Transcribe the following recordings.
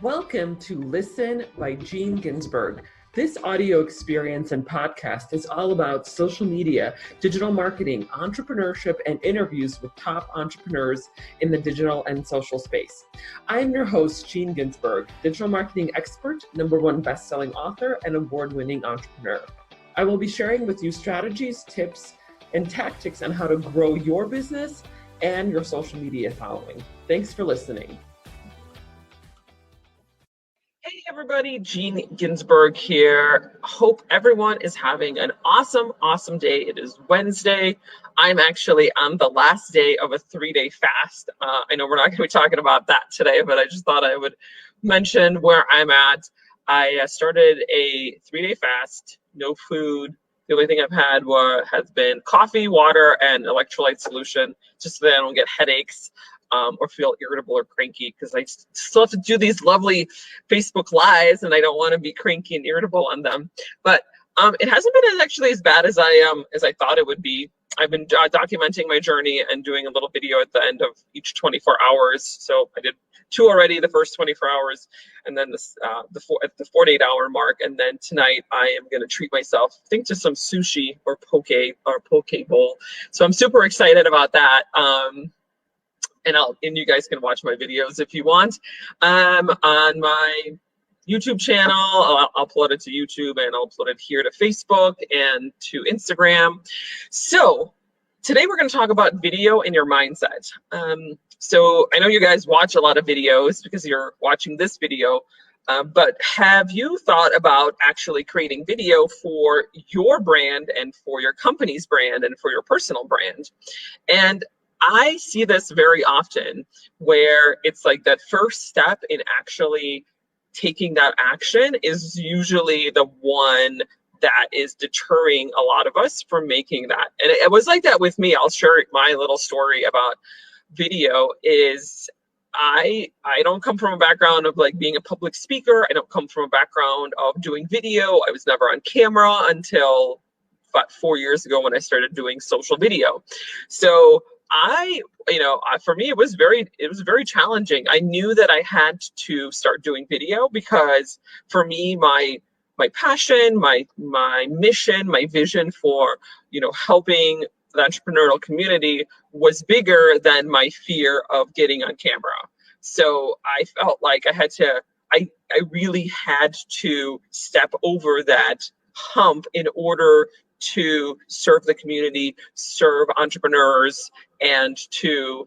Welcome to Listen by Gene Ginsberg. This audio experience and podcast is all about social media, digital marketing, entrepreneurship, and interviews with top entrepreneurs in the digital and social space. I am your host, Gene Ginsberg, digital marketing expert, #1 best-selling author, and award-winning entrepreneur. I will be sharing with you strategies, tips, and tactics on how to grow your business and your social media following. Thanks for listening. Hey everybody, Gene Ginsberg here. Hope everyone is having an awesome day. It is Wednesday. I'm actually on the last day of a 3-day fast. I know we're not going to be talking about that today, but I just thought I would mention where I'm at. I started a 3-day fast, no food. The only thing I've had has been coffee, water, and electrolyte solution, just so that I don't get headaches. Or feel irritable or cranky, because I still have to do these lovely Facebook Lives and I don't want to be cranky and irritable on them. But it hasn't been actually as bad as I thought it would be. I've been documenting my journey and doing a little video at the end of each 24 hours. So I did 2 already, the first 24 hours, and then at the 48-hour mark. And then tonight I am going to treat myself, I think, to some sushi or poke bowl. So I'm super excited about that. And you guys can watch my videos if you want. On my YouTube channel, I'll upload it to YouTube and I'll upload it here to Facebook and to Instagram. So today we're going to talk about video and your mindset. So I know you guys watch a lot of videos because you're watching this video, but have you thought about actually creating video for your brand and for your company's brand and for your personal brand? And I see this very often where it's like that first step in actually taking that action is usually the one that is deterring a lot of us from making that. And it was like that with me. I'll share my little story about video. Is I don't come from a background of like being a public speaker. I don't come from a background of doing video. I was never on camera until about 4 years ago when I started doing social video. So for me, it was very challenging. I knew that I had to start doing video because for me, my passion, my mission, my vision for, helping the entrepreneurial community was bigger than my fear of getting on camera. So I felt like I really had to step over that hump in order to serve the community, serve entrepreneurs, and to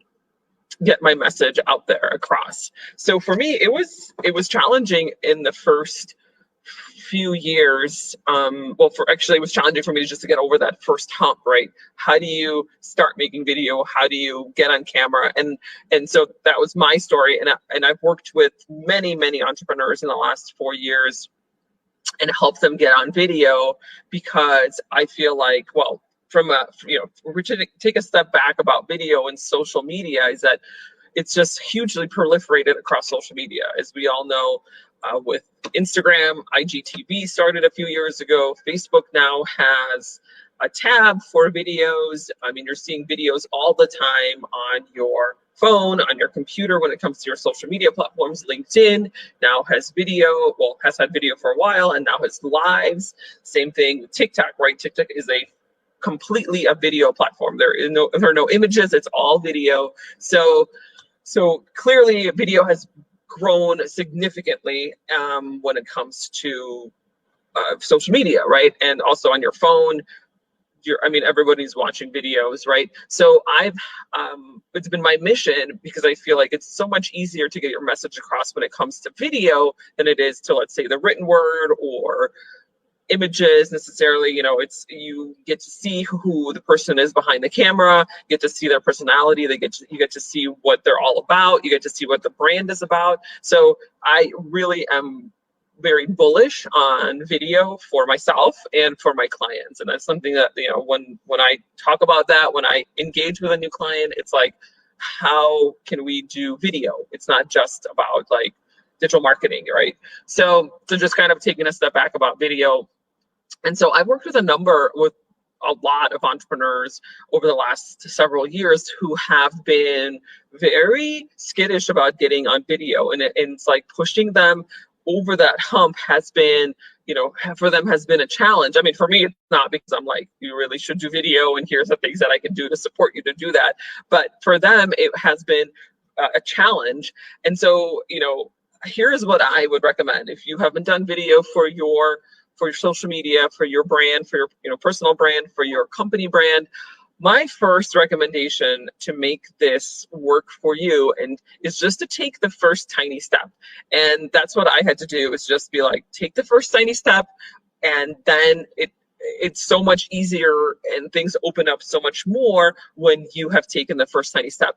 get my message out there across. So for me, it was challenging in the first few years. It was challenging for me just to get over that first hump, right? How do you start making video? How do you get on camera? And so that was my story. And I've worked with many entrepreneurs in the last 4 years and help them get on video, because I feel like, we take a step back about video and social media, is that it's just hugely proliferated across social media. As we all know, with Instagram, IGTV started a few years ago. Facebook now has a tab for videos. I mean, you're seeing videos all the time on your phone, on your computer when it comes to your social media platforms. LinkedIn now has had video for a while and now has lives. Same thing with TikTok, right? TikTok is completely a video platform. There are no images, it's all video. So clearly video has grown significantly when it comes to social media, right? And also on your phone. Everybody's watching videos, right? So it's been my mission, because I feel like it's so much easier to get your message across when it comes to video than it is to, let's say, the written word or images necessarily. You get to see who the person is behind the camera, you get to see their personality, you get to see what they're all about, you get to see what the brand is about. So I really am very bullish on video for myself and for my clients. And that's something that, when I talk about that, when I engage with a new client, it's like, how can we do video? It's not just about like digital marketing, right? So just kind of taking a step back about video. And so I've worked with a lot of entrepreneurs over the last several years who have been very skittish about getting on video, and it's like pushing them over that hump has been, for them has been a challenge. I mean, for me, it's not, because I'm like, you really should do video, and here's the things that I can do to support you to do that. But for them, it has been a challenge. And so, here's what I would recommend. If you haven't done video for your social media, for your brand, for your personal brand, for your company brand, my first recommendation to make this work for you is just to take the first tiny step. And that's what I had to do, is just be like, take the first tiny step, and then it's so much easier and things open up so much more when you have taken the first tiny step.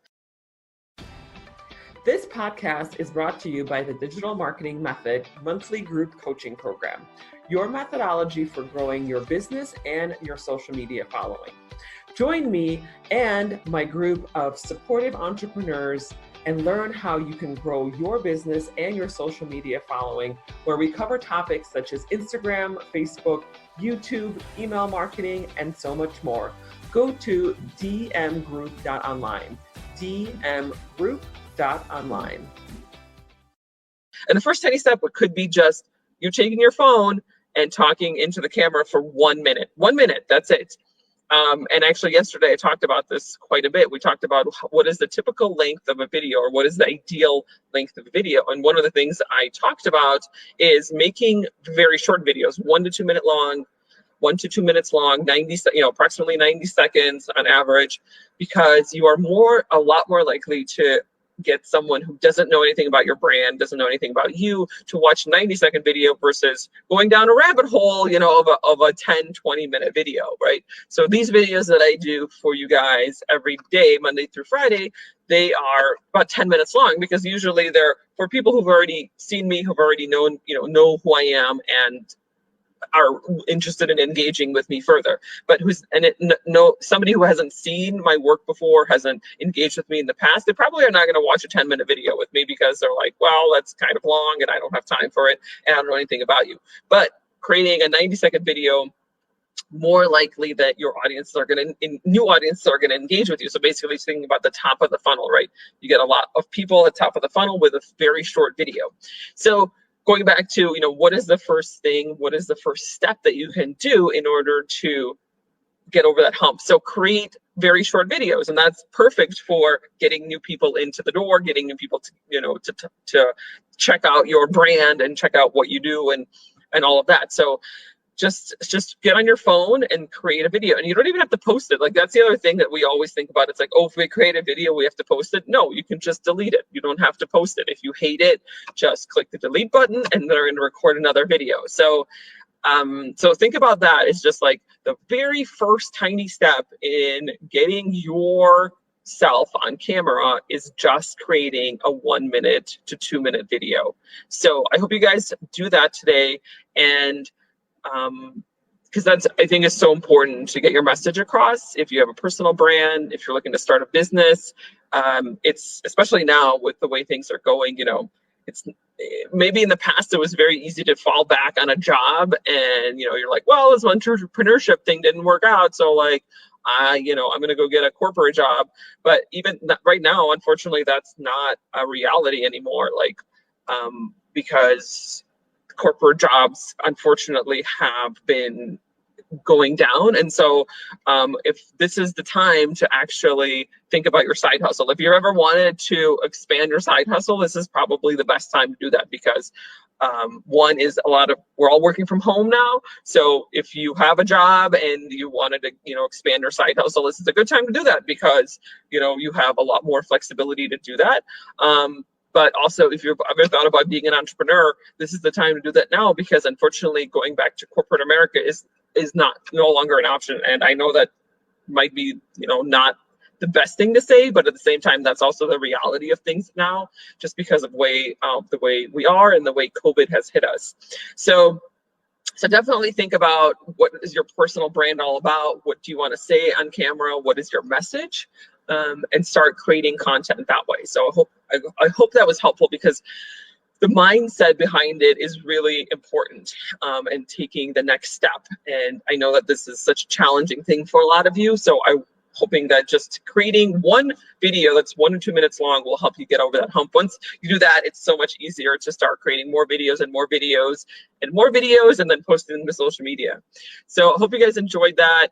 This podcast is brought to you by the Digital Marketing Method monthly group coaching program, your methodology for growing your business and your social media following. Join me and my group of supportive entrepreneurs and learn how you can grow your business and your social media following, where we cover topics such as Instagram, Facebook, YouTube, email marketing, and so much more. Go to dmgroup.online, dmgroup.online. And the first tiny step could be just you taking your phone and talking into the camera for 1 minute. 1 minute, that's it. And actually yesterday I talked about this quite a bit. We talked about what is the typical length of a video, or what is the ideal length of a video. And one of the things I talked about is making very short videos, 1 to 2 minute long, 1 to 2 minutes long, approximately 90 seconds on average, because you are a lot more likely to get someone who doesn't know anything about your brand, doesn't know anything about you, to watch a 90-second video versus going down a rabbit hole, of a 10, 20-minute video, right? So these videos that I do for you guys every day, Monday through Friday, they are about 10 minutes long, because usually they're for people who've already seen me, who've already know who I am, and are interested in engaging with me further. But somebody who hasn't seen my work before, hasn't engaged with me in the past, they probably are not going to watch a 10-minute video with me, because they're like, well, that's kind of long and I don't have time for it and I don't know anything about you. But creating a 90-second video, more likely that your audiences are going to, new audiences are going to engage with you. So basically thinking about the top of the funnel, right? You get a lot of people at the top of the funnel with a very short video. So going back to, what is the first thing, what is the first step that you can do in order to get over that hump? So create very short videos, and that's perfect for getting new people into the door, getting new people to check out your brand and check out what you do and all of that. So just get on your phone and create a video, and you don't even have to post it. Like, that's the other thing that we always think about. It's like, oh, if we create a video, we have to post it. No, you can just delete it. You don't have to post it. If you hate it, just click the delete button and they're going to record another video. So think about that. It's just like the very first tiny step in getting yourself on camera is just creating a 1 minute to 2 minute video. So I hope you guys do that today, and because that's, I think, is so important to get your message across. If you have a personal brand, if you're looking to start a business, it's, especially now with the way things are going, it's maybe in the past it was very easy to fall back on a job, and you're like, well, this entrepreneurship thing didn't work out, so like, I'm going to go get a corporate job. But even right now, unfortunately, that's not a reality anymore. Like, because corporate jobs, unfortunately, have been going down. And so if this is the time to actually think about your side hustle, if you ever wanted to expand your side hustle, this is probably the best time to do that, because one is we're all working from home now. So if you have a job and you wanted to, expand your side hustle, this is a good time to do that, because, you have a lot more flexibility to do that. But also, if you've ever thought about being an entrepreneur, this is the time to do that now, because unfortunately, going back to corporate America is no longer an option. And I know that might be, not the best thing to say, but at the same time, that's also the reality of things now, just because of the way we are and the way COVID has hit us. So definitely think about, what is your personal brand all about? What do you want to say on camera? What is your message? And start creating content that way. So I hope that was helpful, because the mindset behind it is really important, and taking the next step. And I know that this is such a challenging thing for a lot of you, so I'm hoping that just creating one video that's 1 or 2 minutes long will help you get over that hump. Once you do that, it's so much easier to start creating more videos and more videos and more videos, and then posting them to social media. So I hope you guys enjoyed that.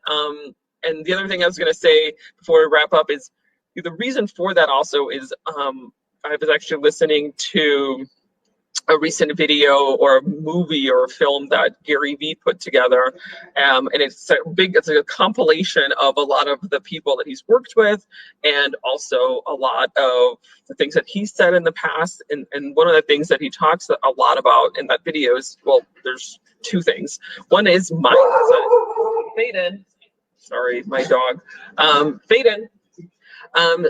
And the other thing I was going to say before we wrap up is the reason for that also is I was actually listening to a recent video or a movie or a film that Gary Vee put together, and it's a compilation of a lot of the people that he's worked with, and also a lot of the things that he said in the past. And one of the things that he talks a lot about in that video is, well, there's two things. One is mindset. Faden, sorry, my dog. Faden.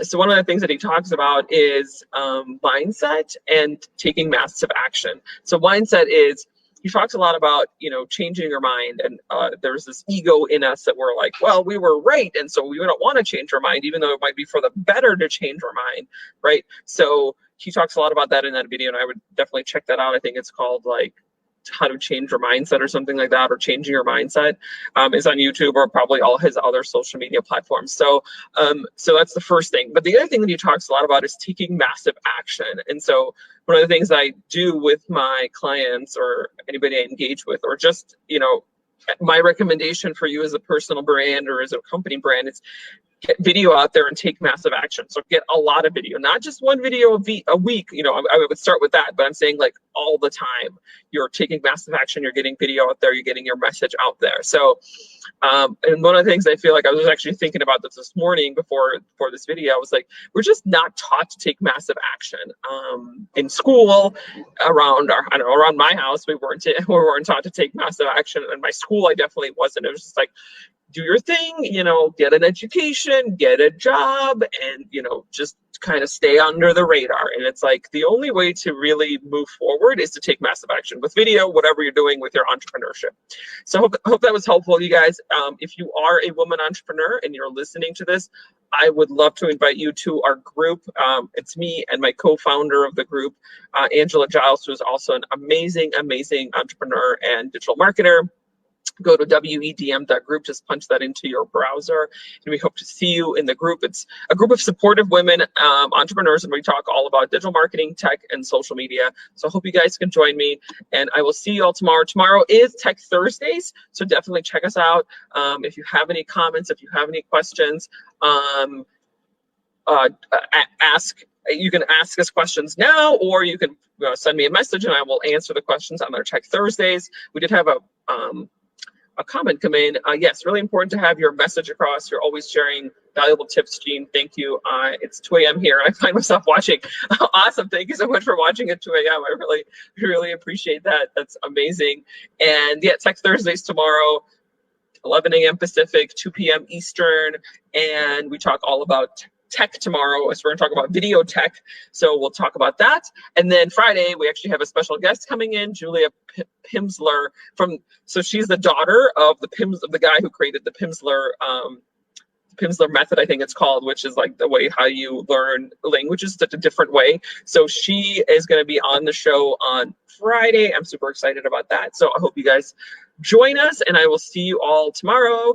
So one of the things that he talks about is mindset and taking massive action. So mindset is, he talks a lot about, changing your mind. And there's this ego in us that we're like, well, we were right, and so we don't want to change our mind, even though it might be for the better to change our mind, right? So he talks a lot about that in that video, and I would definitely check that out. I think it's called like How to Change Your Mindset or something like that, or Changing Your Mindset, is on YouTube or probably all his other social media platforms. So that's the first thing. But the other thing that he talks a lot about is taking massive action. And so one of the things I do with my clients or anybody I engage with, or just, my recommendation for you as a personal brand or as a company brand, is get video out there and take massive action. So get a lot of video, not just one video a week. I would start with that, but I'm saying like all the time. You're taking massive action. You're getting video out there. You're getting your message out there. So, and one of the things I feel like, I was actually thinking about this morning before this video, I was like, we're just not taught to take massive action. In school, around my house, we weren't taught to take massive action. In my school, I definitely wasn't. It was just like, do your thing, get an education, get a job, and, just kind of stay under the radar. And it's like, the only way to really move forward is to take massive action with video, whatever you're doing with your entrepreneurship. So hope that was helpful, you guys. If you are a woman entrepreneur and you're listening to this, I would love to invite you to our group. It's me and my co-founder of the group, Angela Giles, who is also an amazing, amazing entrepreneur and digital marketer. Go to wedm.group, just punch that into your browser, and we hope to see you in the group. It's a group of supportive women, entrepreneurs, and we talk all about digital marketing, tech, and social media. So I hope you guys can join me, and I will see you all tomorrow. Tomorrow is Tech Thursdays, so definitely check us out. If you have any comments, if you have any questions, you can ask us questions now, or you can send me a message, and I will answer the questions on our Tech Thursdays. We did have a comment come in. Yes, really important to have your message across. You're always sharing valuable tips, Jean. Thank you. It's 2 a.m. here, and I find myself watching. Awesome. Thank you so much for watching at 2 a.m. I really appreciate that. That's amazing. And yeah, Tech Thursdays tomorrow, 11 a.m. Pacific, 2 p.m. Eastern, and we talk all about tech tomorrow. So we're going to talk about video tech. So we'll talk about that. And then Friday, we actually have a special guest coming in, Julia Pimsleur. So she's the daughter of the guy who created the Pimsleur method, I think it's called, which is like the way how you learn languages, such a different way. So she is going to be on the show on Friday. I'm super excited about that. So I hope you guys join us, and I will see you all tomorrow.